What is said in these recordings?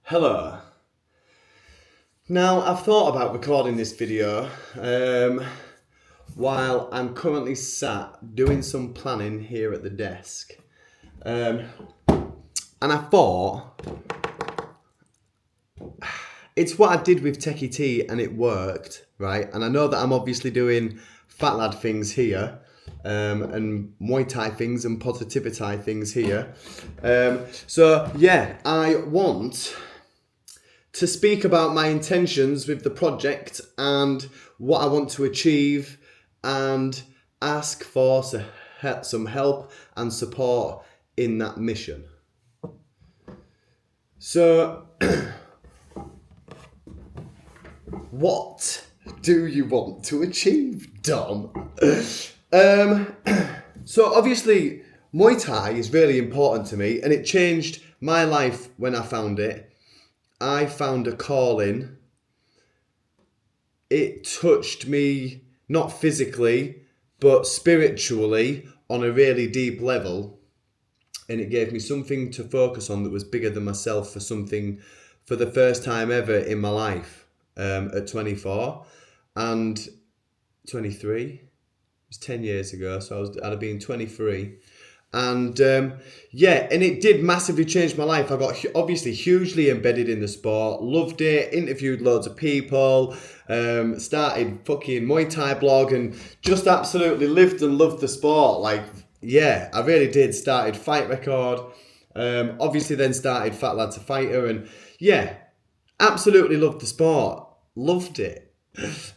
Hello. Now, I've thought about recording this video while I'm currently sat doing some planning here at the desk. And I thought, it's what I did with Techie Tea and it worked, right? And I know that I'm obviously doing fat lad things here. And Muay Thai things and PositiviThai things here. I want to speak about my intentions with the project and what I want to achieve and ask for some help and support in that mission. So, what do you want to achieve, Dom? So obviously Muay Thai is really important to me and it changed my life when I found it. I found a calling. It touched me not physically but spiritually on a really deep level, and it gave me something to focus on that was bigger than myself for the first time ever in my life at 24 and 23. It was 10 years ago, so I'd have been 23. And and it did massively change my life. I got obviously hugely embedded in the sport, loved it, interviewed loads of people, started fucking Muay Thai blog and just absolutely lived and loved the sport. I really did. Started Fight Record, obviously then started Fat Lad to Fighter, and absolutely loved the sport, loved it.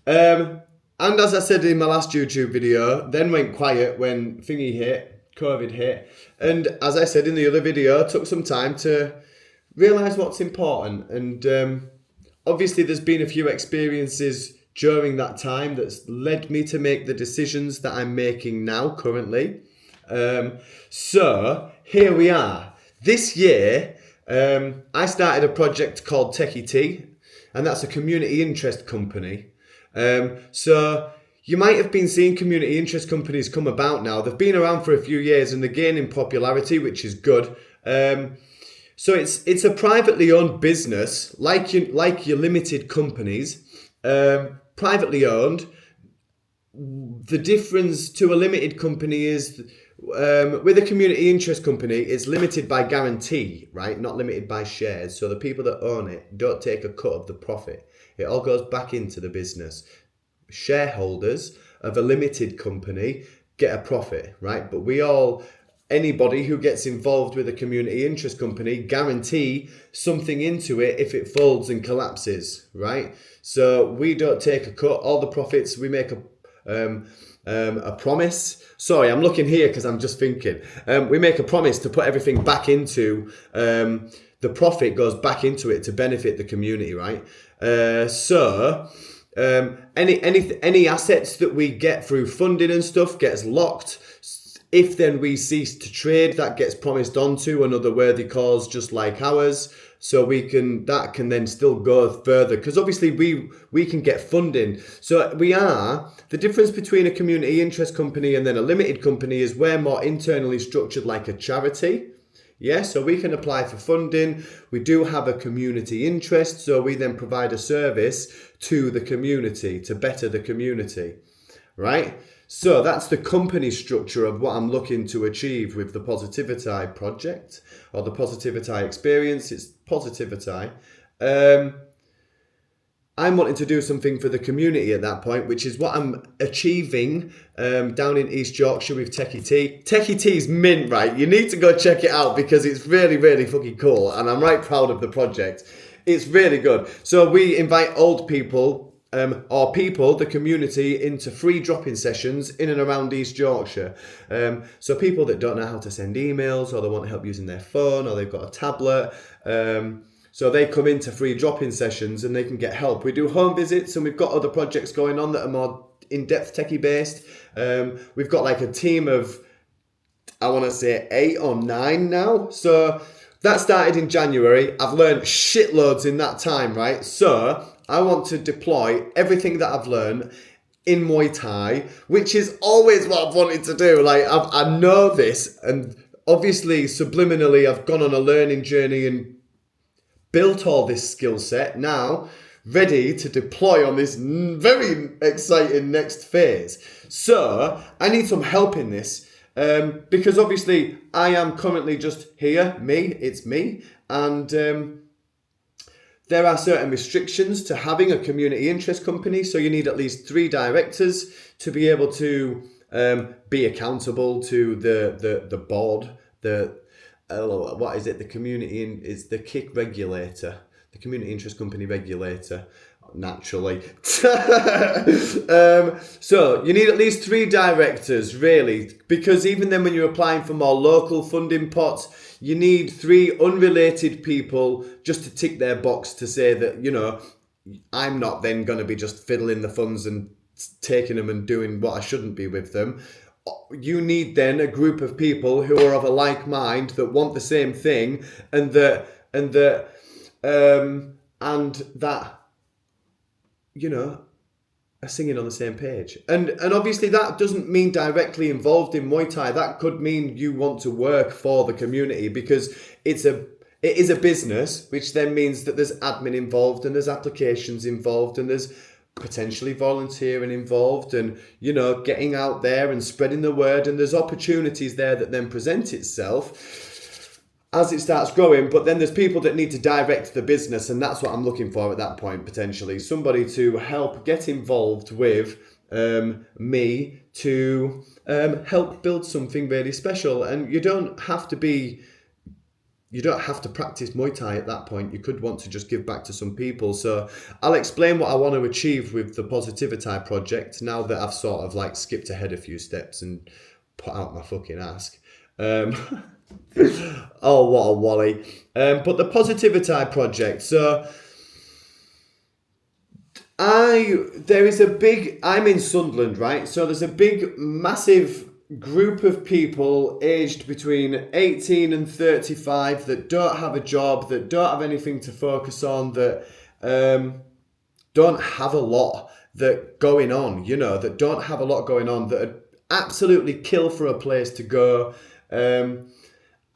And as I said in my last YouTube video, then went quiet when COVID hit. And as I said in the other video, took some time to realise what's important. And obviously there's been a few experiences during that time that's led me to make the decisions that I'm making now currently. So here we are. This year, I started a project called Techie Tea, and that's a community interest company. So you might have been seeing community interest companies come about now. They've been around for a few years and they're gaining popularity, which is good. So it's a privately owned business, like your limited companies, privately owned. The difference to a limited company is with a community interest company, it's limited by guarantee, right? Not limited by shares. So the people that own it don't take a cut of the profit. It all goes back into the business. Shareholders of a limited company get a profit, right? But anybody who gets involved with a community interest company guarantee something into it if it folds and collapses, right? So we don't take a cut. All the profits, we make a promise. Sorry, I'm looking here because I'm just thinking. We make a promise to put everything back into the profit goes back into it to benefit the community, right? Any assets that we get through funding and stuff gets locked. If then we cease to trade, that gets promised onto another worthy cause just like ours. So that can then still go further because obviously we can get funding. So the difference between a community interest company and then a limited company is we're more internally structured like a charity. Yeah, so we can apply for funding. We do have a community interest, so we then provide a service to the community to better the community, right? So that's the company structure of what I'm looking to achieve with the PositiviThai Project or the PositiviThai experience. It's PositiviThai. I'm wanting to do something for the community at that point, which is what I'm achieving down in East Yorkshire with Techie Tea. Techie Tea is mint, right? You need to go check it out because it's really, really fucking cool. And I'm right proud of the project. It's really good. So we invite old people the community, into free drop-in sessions in and around East Yorkshire. So people that don't know how to send emails or they want help using their phone or they've got a tablet. So they come into free drop-in sessions and they can get help. We do home visits and we've got other projects going on that are more in-depth techie based. We've got like a team of, I want to say 8 or 9 now. So that started in January. I've learned shitloads in that time, right? So I want to deploy everything that I've learned in Muay Thai, which is always what I've wanted to do. I know this, and obviously subliminally I've gone on a learning journey and built all this skill set, now ready to deploy on this very exciting next phase. So I need some help in this, because obviously I am currently just here, it's me, and there are certain restrictions to having a community interest company. So you need at least 3 directors to be able to be accountable to the board, what is it? The community is the KIC regulator, the community interest company regulator, naturally. So you need at least 3 directors, really, because even then when you're applying for more local funding pots, you need 3 unrelated people just to tick their box to say that, you know, I'm not then going to be just fiddling the funds and taking them and doing what I shouldn't be with them. You need then a group of people who are of a like mind, that want the same thing, and that you know, are singing on the same page. And obviously that doesn't mean directly involved in Muay Thai. That could mean you want to work for the community, because it is a business, which then means that there's admin involved, and there's applications involved, and there's potentially volunteering involved, and, you know, getting out there and spreading the word, and there's opportunities there that then present itself as it starts growing. But then there's people that need to direct the business, and that's what I'm looking for at that point, potentially somebody to help get involved with me to help build something really special. And you don't have to practice Muay Thai at that point. You could want to just give back to some people. So I'll explain what I want to achieve with the PositiviThai Project now that I've sort of like skipped ahead a few steps and put out my fucking ask. Oh, what a wally. But the PositiviThai Project. So I'm in Sunderland, right? So there's a big, massive group of people aged between 18 and 35 that don't have a job, that don't have anything to focus on, that don't have a lot that going on, you know, that don't have a lot going on, that are absolutely kill for a place to go.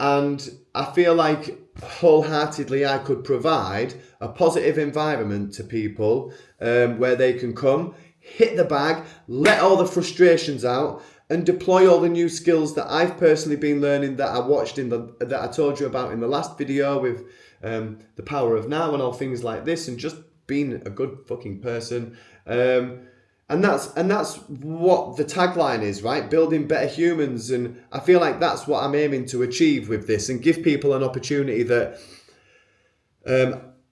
And I feel like wholeheartedly I could provide a positive environment to people where they can come, hit the bag, let all the frustrations out, and deploy all the new skills that I've personally been learning, that I watched that I told you about in the last video with the power of now and all things like this, and just being a good fucking person. And that's what the tagline is, right? Building better humans. And I feel like that's what I'm aiming to achieve with this, and give people an opportunity that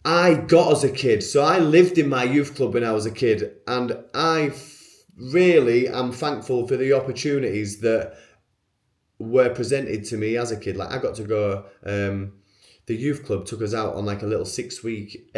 I got as a kid. So I lived in my youth club when I was a kid, and I really am thankful for the opportunities that were presented to me as a kid. Like I got to go, the youth club took us out on like a little 6-week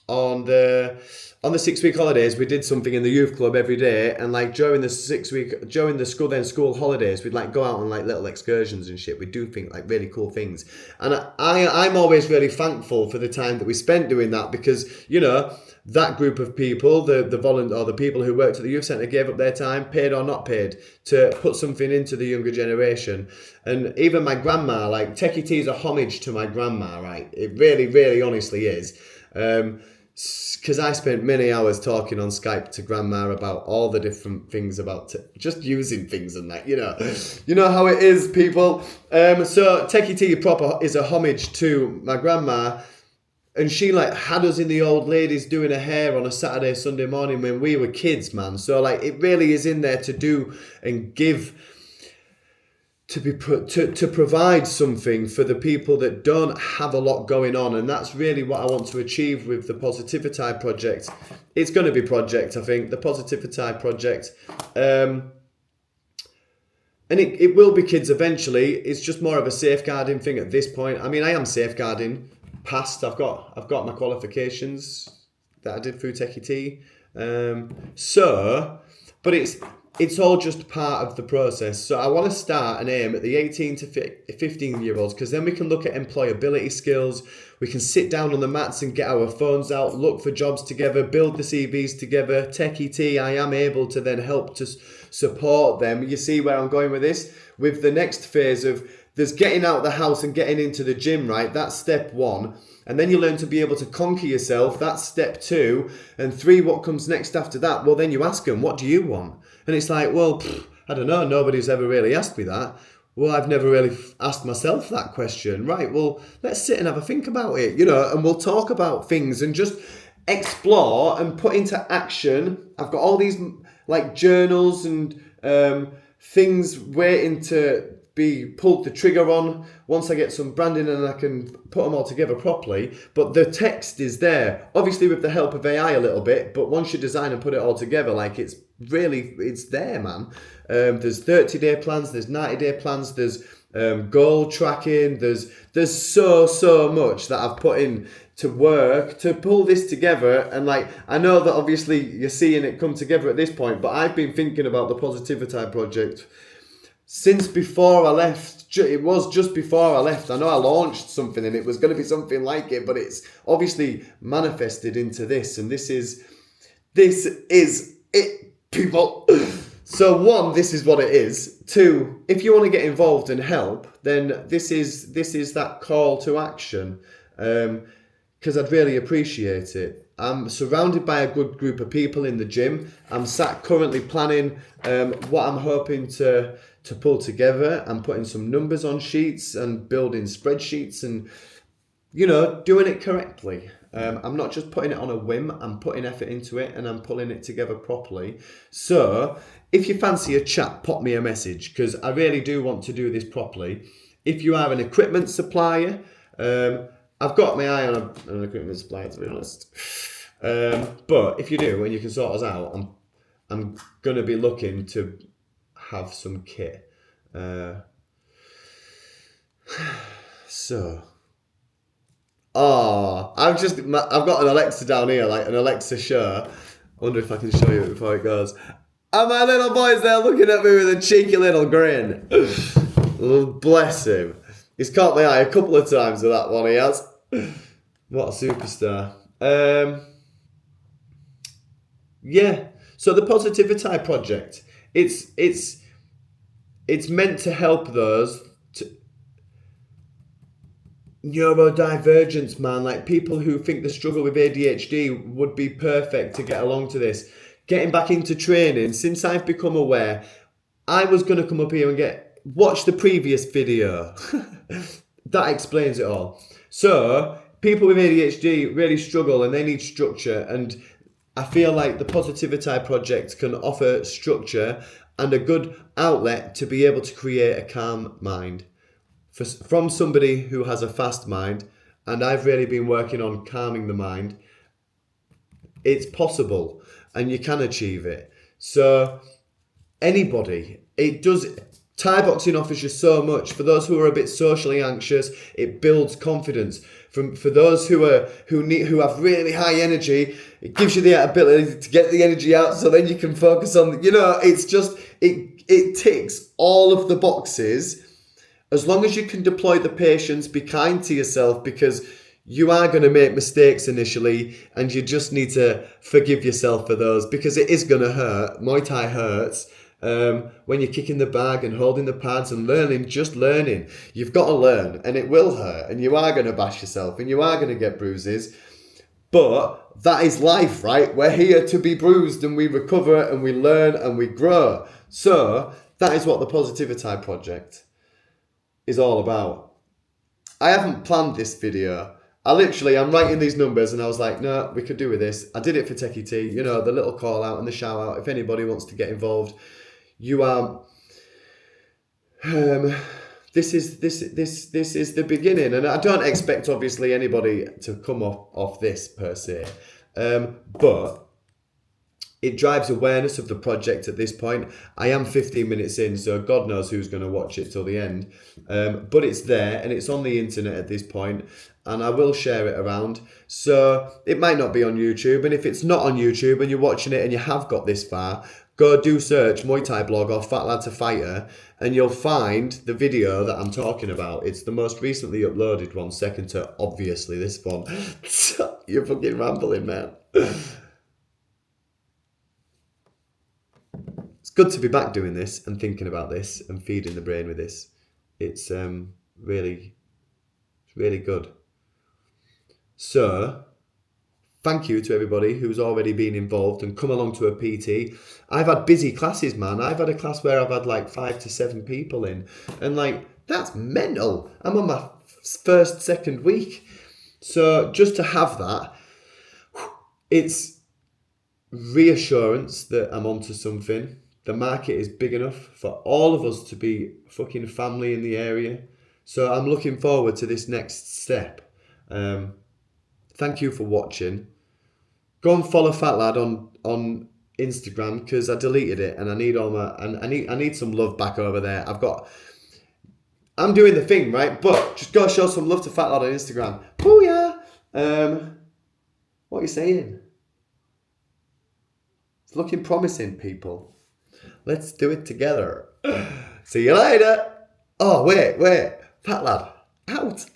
on the 6-week holidays. We did something in the youth club every day, and like during the school holidays, we'd like go out on like little excursions and shit. We'd do things like really cool things, and I'm always really thankful for the time that we spent doing that, because, you know, that group of people, the people who worked at the youth centre, gave up their time, paid or not paid, to put something into the younger generation. And even my grandma, like Techie T is a homage to my grandma, right? It really, really honestly is. Because I spent many hours talking on Skype to grandma about all the different things about just using things and that, you know how it is, people. So Techie T proper is a homage to my grandma, and she like had us in the old ladies doing her hair on a Saturday, Sunday morning when we were kids, man. So like it really is in there to do and give, to provide something for the people that don't have a lot going on. And that's really what I want to achieve with the PositiviThai Project. It's going to be project, I think, the PositiviThai Project. And it will be kids eventually. It's just more of a safeguarding thing at this point. I mean, I am safeguarding past. I've got my qualifications that I did through Techie T. But it's all just part of the process. So I want to start and aim at the 18 to 15 year olds, because then we can look at employability skills. We can sit down on the mats and get our phones out, look for jobs together, build the CVs together. Techie T, I am able to then help to support them. You see where I'm going with this? With the next phase of there's getting out of the house and getting into the gym, right? That's step 1. And then you learn to be able to conquer yourself. That's step 2. And 3, what comes next after that? Well, then you ask them, what do you want? And it's like, well, I don't know. Nobody's ever really asked me that. Well, I've never really asked myself that question. Right, well, let's sit and have a think about it, and we'll talk about things and just explore and put into action. I've got all these like journals and things waiting to be pulled the trigger on once I get some branding and I can put them all together properly. But the text is there, obviously with the help of AI a little bit, but once you design and put it all together, like it's there, man. There's 30-day plans, there's 90-day plans, there's goal tracking, there's so much that I've put in to work to pull this together. And like, I know that obviously you're seeing it come together at this point, but I've been thinking about the PositiviThai Project since before I left. It was just before I left. I know I launched something and it was going to be something like it, but it's obviously manifested into this, and this is it, people. So 1, this is what it is. 2, if you want to get involved and help, then this is that call to action, because I'd really appreciate it. I'm surrounded by a good group of people in the gym. I'm sat currently planning what I'm hoping to pull together. I'm putting some numbers on sheets and building spreadsheets and, doing it correctly. I'm not just putting it on a whim. I'm putting effort into it and I'm pulling it together properly. So if you fancy a chat, pop me a message, because I really do want to do this properly. If you are an equipment supplier, I've got my eye on an equipment supplier, to be honest. But if you do and you can sort us out, I'm going to be looking to have some kit. I've got an Alexa down here, like an Alexa show. I wonder if I can show you it before it goes. And my little boy's there looking at me with a cheeky little grin. Bless him. He's caught my eye a couple of times with that one, he has. What a superstar. Yeah. So the PositiviThai Project, it's meant to help those neurodivergence, man, like people who think the struggle with ADHD would be perfect to get along to this. Getting back into training, since I've become aware, I was going to come up here and watch the previous video. That explains it all. So people with ADHD really struggle and they need structure, and I feel like the PositiviThai Project can offer structure and a good outlet to be able to create a calm mind from somebody who has a fast mind. And I've really been working on calming the mind. It's possible and you can achieve it. So anybody, Thai boxing offers you so much. For those who are a bit socially anxious, it builds confidence. For those who have really high energy, it gives you the ability to get the energy out, so then you can focus on. It's just it ticks all of the boxes. As long as you can deploy the patience, be kind to yourself, because you are going to make mistakes initially, and you just need to forgive yourself for those, because it is going to hurt. Muay Thai hurts. When you're kicking the bag and holding the pads and learning, you've got to learn, and it will hurt, and you are going to bash yourself, and you are going to get bruises, but that is life, right? We're here to be bruised, and we recover, and we learn, and we grow. So that is what the PositiviThai Project is all about. I haven't planned this video. I'm writing these numbers and I was like, no, we could do with this. I did it for Techie T, the little call out and the shout out. If anybody wants to get involved, you are. This is the beginning, and I don't expect obviously anybody to come off this per se, but it drives awareness of the project at this point. I am 15 minutes in, so God knows who's going to watch it till the end. But it's there and it's on the internet at this point, and I will share it around. So it might not be on YouTube, and if it's not on YouTube and you're watching it and you have got this far, go do search Muay Thai blog or Fat Lad to Fighter, and you'll find the video that I'm talking about. It's the most recently uploaded one, second to obviously this one. You're fucking rambling, man. It's good to be back doing this and thinking about this and feeding the brain with this. It's really good. So, thank you to everybody who's already been involved and come along to a PT. I've had busy classes, man. I've had a class where I've had like 5 to 7 people in, and like that's mental. I'm on my second week, so just to have that, it's reassurance that I'm onto something. The market is big enough for all of us to be fucking family in the area. So I'm looking forward to this next step. Thank you for watching. Go and follow Fat Lad on Instagram, because I deleted it and I need all my and I need some love back over there. I'm doing the thing, right? But just go show some love to Fat Lad on Instagram. Booyah! What are you saying? It's looking promising, people. Let's do it together. See you later. Oh, wait. Fat Lad, out.